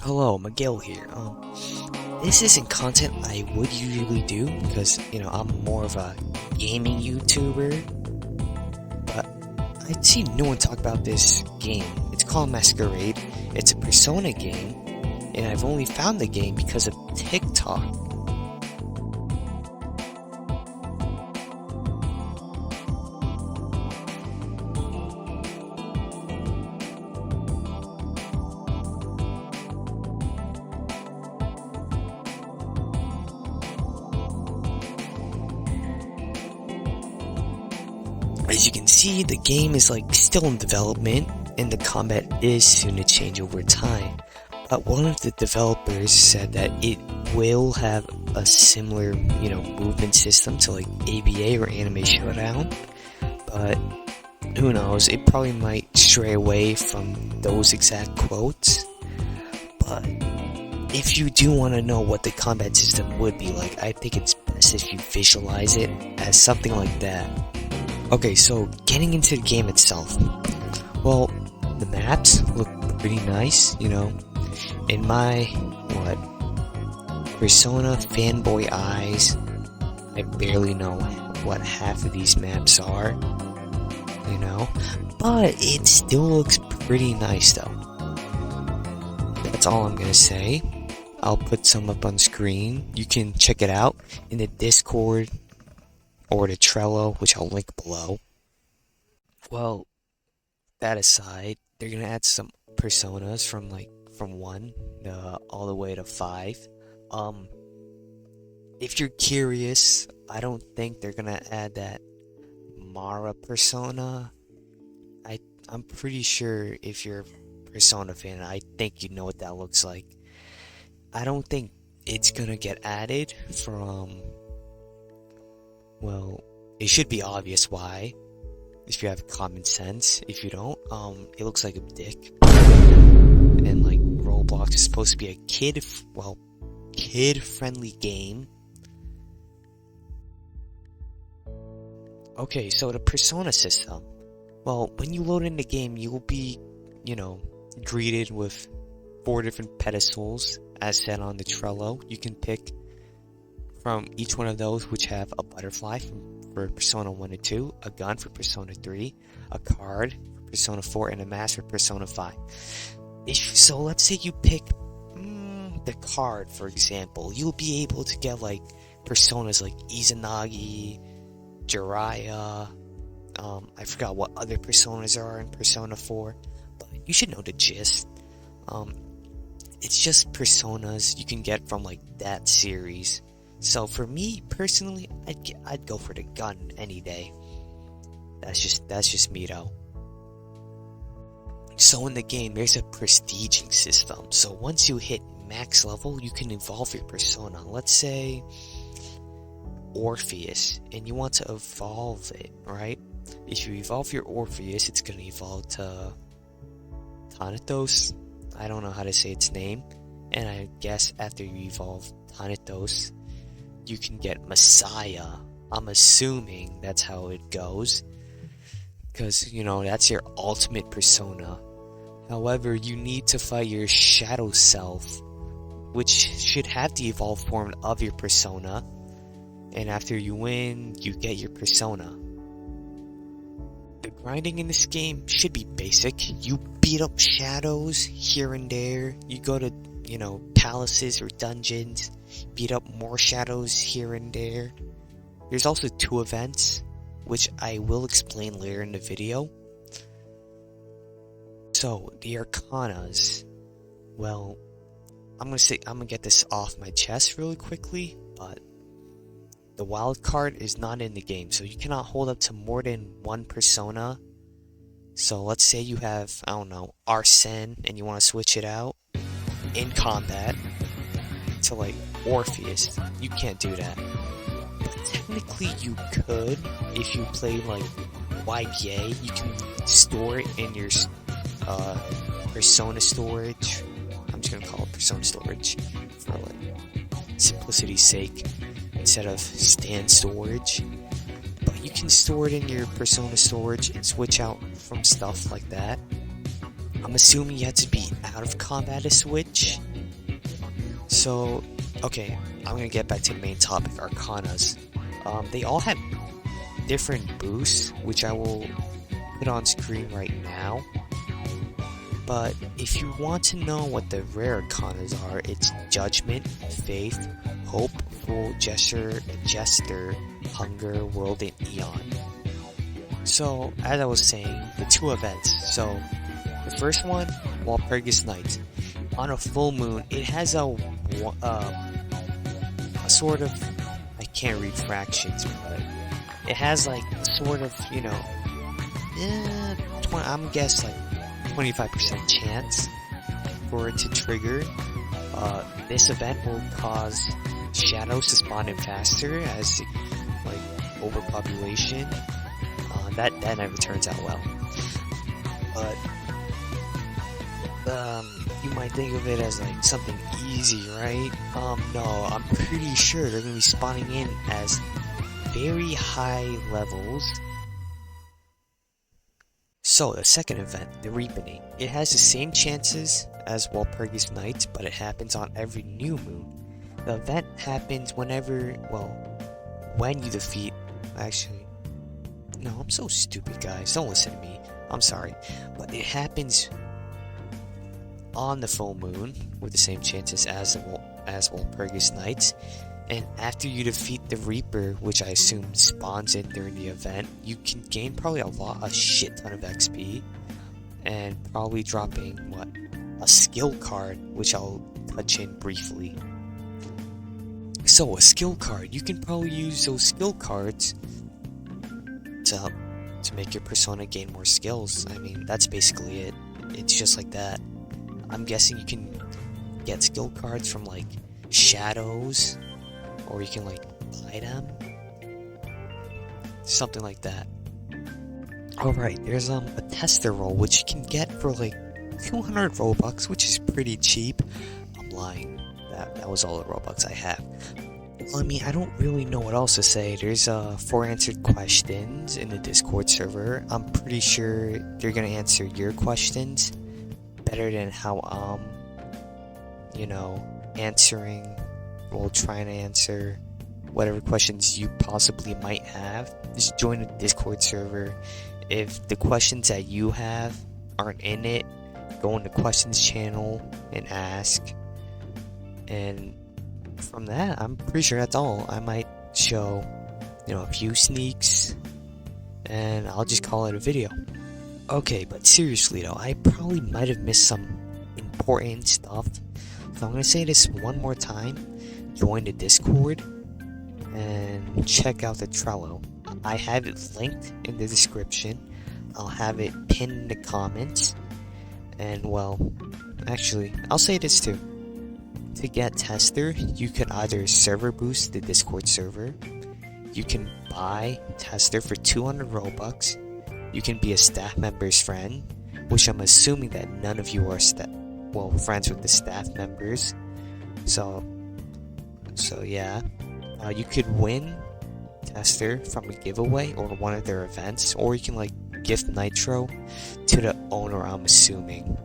Hello, Migale here. This isn't content I would usually do because, I'm more of a gaming YouTuber, but I'd seen no one talk about this game. It's called Masquerade. It's a Persona game, and I've only found the game because of TikTok. As you can see, the game is still in development, and the combat is soon to change over time. But one of the developers said that it will have a similar, movement system to ABA or Anime Showdown. But who knows? It probably might stray away from those exact quotes. But if you do want to know what the combat system would be like, I think it's best if you visualize it as something like that. Okay, so getting into the game itself. Well, the maps look pretty nice, In my, Persona fanboy eyes, I barely know what half of these maps are, But it still looks pretty nice, though. That's all I'm gonna say. I'll put some up on screen. You can check it out in the Discord or the Trello, which I'll link below. Well, that aside, they're gonna add some personas from 1 all the way to 5. If you're curious, I don't think they're gonna add that Mara persona. I'm pretty sure if you're a Persona fan, I think you know what that looks like. I don't think it's gonna get added from... Well, it should be obvious why, if you have common sense. If you don't, it looks like a dick. And ROBLOX is supposed to be a kid-friendly game. Okay, so the Persona system. Well, when you load in the game, you will be, greeted with 4 different pedestals, as said on the Trello. You can pick from each one of those, which have a butterfly for Persona 1 and 2, a gun for Persona 3, a card for Persona 4, and a mask for Persona 5. So let's say you pick the card, for example. You'll be able to get personas like Izanagi, Jiraiya, I forgot what other personas are in Persona 4, but you should know the gist. It's just personas you can get from that series. So for me personally, I'd go for the gun any day. That's just me though. So in the game, there's a prestiging system. So once you hit max level, you can evolve your persona. Let's say Orpheus, and you want to evolve it, right? If you evolve your Orpheus, it's gonna evolve to Thanatos. I don't know how to say its name. And I guess after you evolve Thanatos, you can get Messiah. I'm assuming that's how it goes, because that's your ultimate persona. However, you need to fight your shadow self, which should have the evolved form of your persona, and after you win, you get your persona. The grinding in this game should be basic. You beat up shadows here and there. You go to palaces or dungeons, beat up more shadows here and there. There's also 2 events, which I will explain later in the video. So, the Arcanas. Well, I'm gonna get this off my chest really quickly, but the wild card is not in the game, so you cannot hold up to more than 1 persona. So let's say you have, Arsene, and you want to switch it out in combat to Orpheus. You can't do that. But technically you could if you play YPA. You can store it in your persona storage. I'm just gonna call it persona storage for simplicity's sake instead of stand storage. But you can store it in your persona storage and switch out from stuff like that. I'm assuming you have to be out of combat to switch, So, okay, I'm gonna get back to the main topic, Arcanas. They all have different boosts, which I will put on screen right now. But if you want to know what the rare Arcanas are, it's Judgment, Faith, Hope, Fool, Jester, Hunger, World, and Eon. So, as I was saying, the two events. So, the first one, Walpurgis Night. On a full moon, it has a sort of, I can't read fractions, but it has like a sort of, I'm guessing like 25% chance for it to trigger. This event will cause shadows to spawn in faster as like overpopulation. That never turns out well. But you might think of it as like something easy, right? No, I'm pretty sure they're gonna be spawning in as very high levels. So, the second event, the Reaping, it has the same chances as Walpurgis Night, but it happens on every new moon. The event happens when you defeat, no, I'm so stupid, guys, don't listen to me, I'm sorry, but it happens on the full moon with the same chances as Walpurgis Night, and after you defeat the Reaper, which I assume spawns in during the event, you can gain probably a shit ton of XP, and probably dropping a skill card, which I'll touch in briefly. So a skill card, you can probably use those skill cards to make your persona gain more skills. I mean, that's basically it. It's just like that. I'm guessing you can get skill cards from like shadows, or you can like buy them, something like that. Alright, there's a tester role which you can get for like 200 Robux, which is pretty cheap. I'm lying, that was all the Robux I have. I mean, I don't really know what else to say. There's 4 answered questions in the Discord server. I'm pretty sure they're gonna answer your questions better than how I'm trying to answer whatever questions you possibly might have. Just join the Discord server. If the questions that you have aren't in it, go in the questions channel and ask. And from that, I'm pretty sure that's all. I might show, a few sneaks, and I'll just call it a video. Okay, but seriously though, I probably might have missed some important stuff. So I'm gonna say this one more time. Join the Discord and check out the Trello. I have it linked in the description. I'll have it pinned in the comments. And actually, I'll say this too. To get Tester, you can either server boost the Discord server, you can buy Tester for 200 Robux, you can be a staff member's friend, which I'm assuming that none of you are friends with the staff members. So yeah, you could win Tester from a giveaway or one of their events, or you can gift Nitro to the owner, I'm assuming.